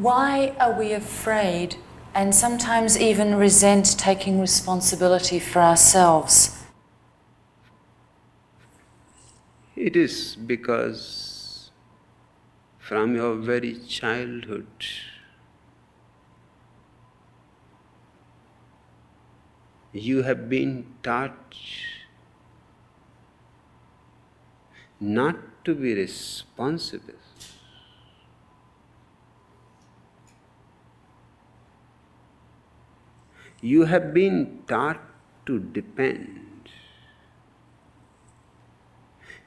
Why are we afraid and sometimes even resent taking responsibility for ourselves? It is because from your very childhood, you have been taught not to be responsible. You have been taught to depend.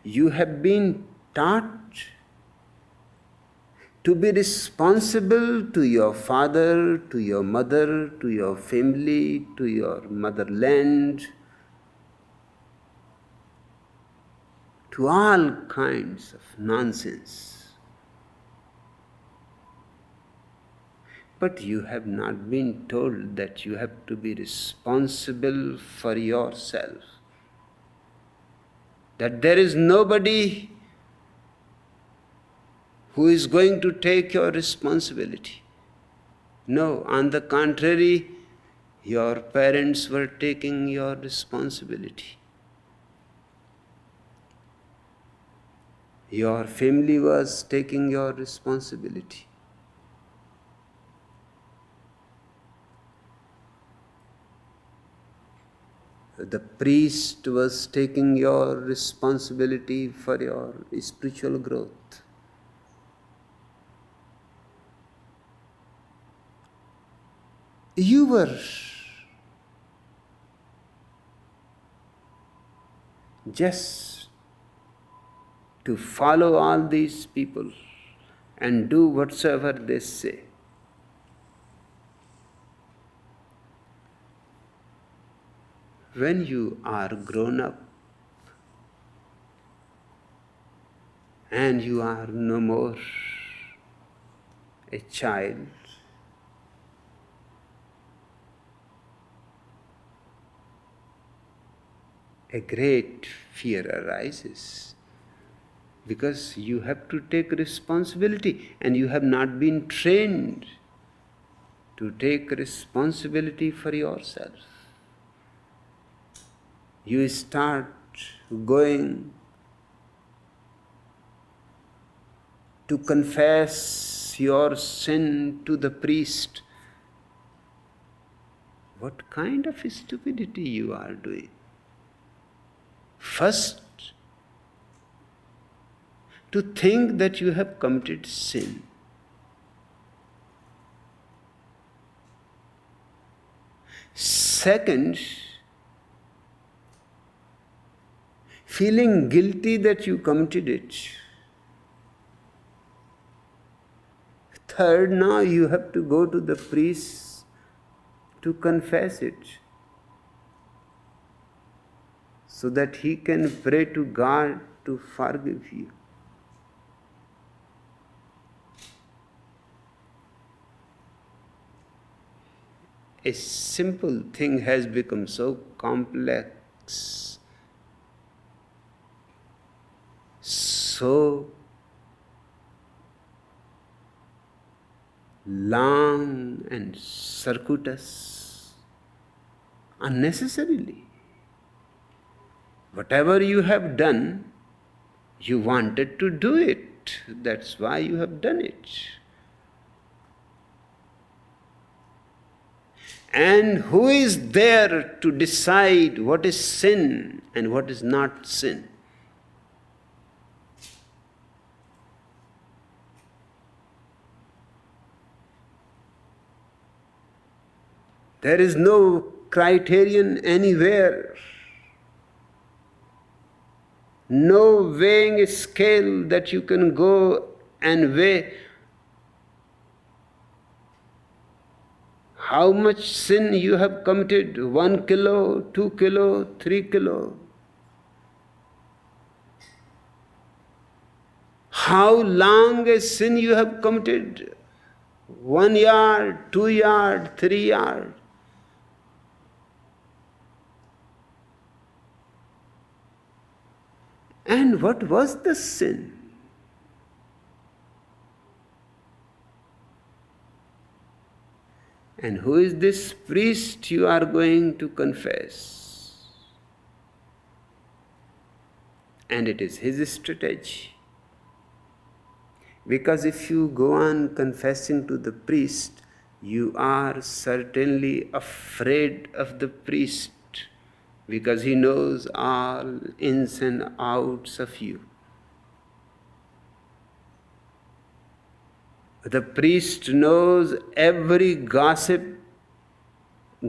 You have been taught to be responsible to your father, to your mother, to your family, to your motherland, to all kinds of nonsense. But you have not been told that you have to be responsible for yourself. That there is nobody who is going to take your responsibility. No, on the contrary, your parents were taking your responsibility. Your family was taking your responsibility. The priest was taking your responsibility for your spiritual growth. You were just to follow all these people and do whatsoever they say. When you are grown up and you are no more a child, a great fear arises because you have to take responsibility and you have not been trained to take responsibility for yourself. You start going to confess your sin to the priest. What kind of stupidity you are doing? First, to think that you have committed sin. Second, feeling guilty that you committed it. Third, now you have to go to the priest to confess it so that he can pray to God to forgive you. A simple thing has become so complex, so long and circuitous, unnecessarily. Whatever you have done, you wanted to do it. That's why you have done it. And who is there to decide what is sin and what is not sin? There is no criterion anywhere, no weighing scale that you can go and weigh how much sin you have committed, 1 kilo, 2 kilo, 3 kilo. How long a sin you have committed, 1 yard, 2 yard, 3 yard. And what was the sin? And who is this priest you are going to confess? And it is his strategy. Because if you go on confessing to the priest, you are certainly afraid of the priest, because he knows all ins and outs of you. The priest knows every gossip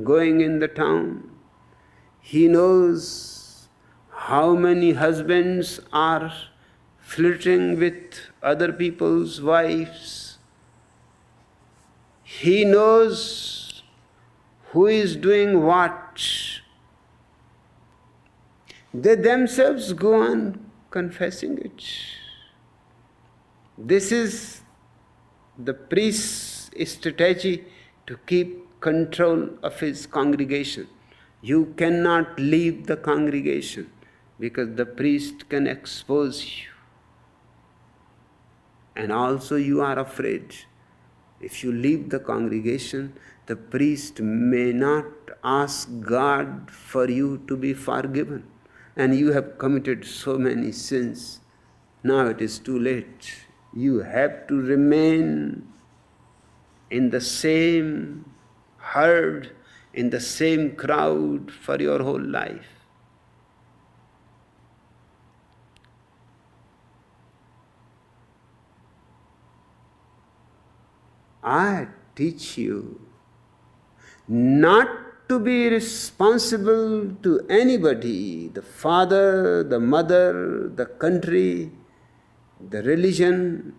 going in the town. He knows how many husbands are flirting with other people's wives. He knows who is doing what. They themselves go on confessing it. This is the priest's strategy to keep control of his congregation. You cannot leave the congregation because the priest can expose you. And also you are afraid. If you leave the congregation, the priest may not ask God for you to be forgiven. And you have committed so many sins. Now it is too late. You have to remain in the same herd, in the same crowd for your whole life. I teach you not to be responsible to anybody, the father, the mother, the country, the religion,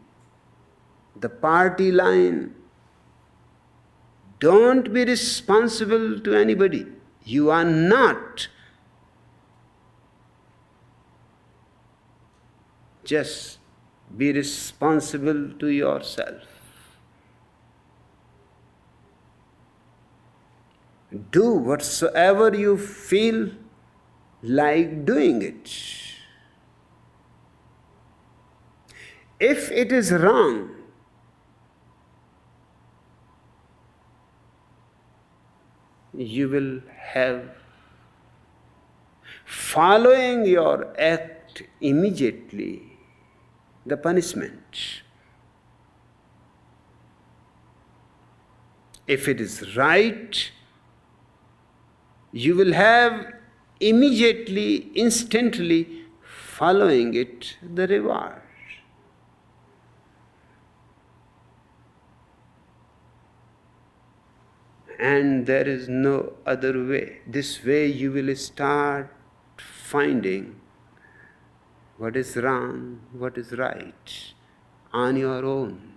the party line. Don't be responsible to anybody. You are not. Just be responsible to yourself. Do whatsoever you feel like doing it. If it is wrong, you will have, following your act immediately, the punishment. If it is right, you will have immediately, instantly, following it, the reward. And there is no other way. This way you will start finding what is wrong, what is right on your own.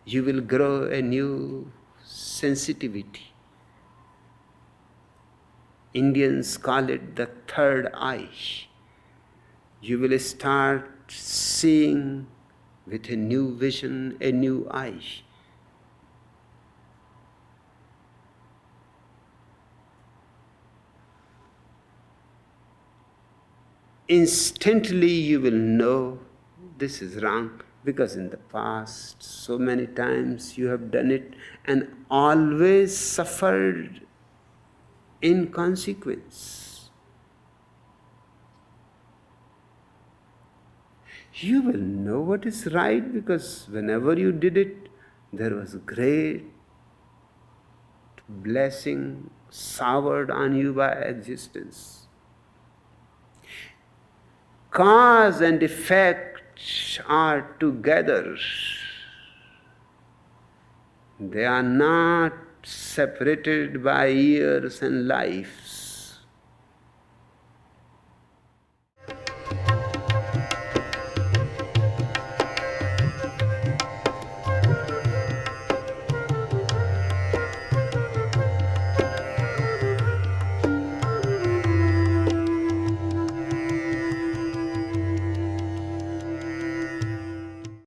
You will grow a new sensitivity. Indians call it the third eye. You will start seeing with a new vision, a new eye. Instantly you will know this is wrong, because in the past so many times you have done it and always suffered in consequence. You will know what is right, because whenever you did it, there was great blessing showered on you by existence. Cause and effect are together. They are not separated by years and lives.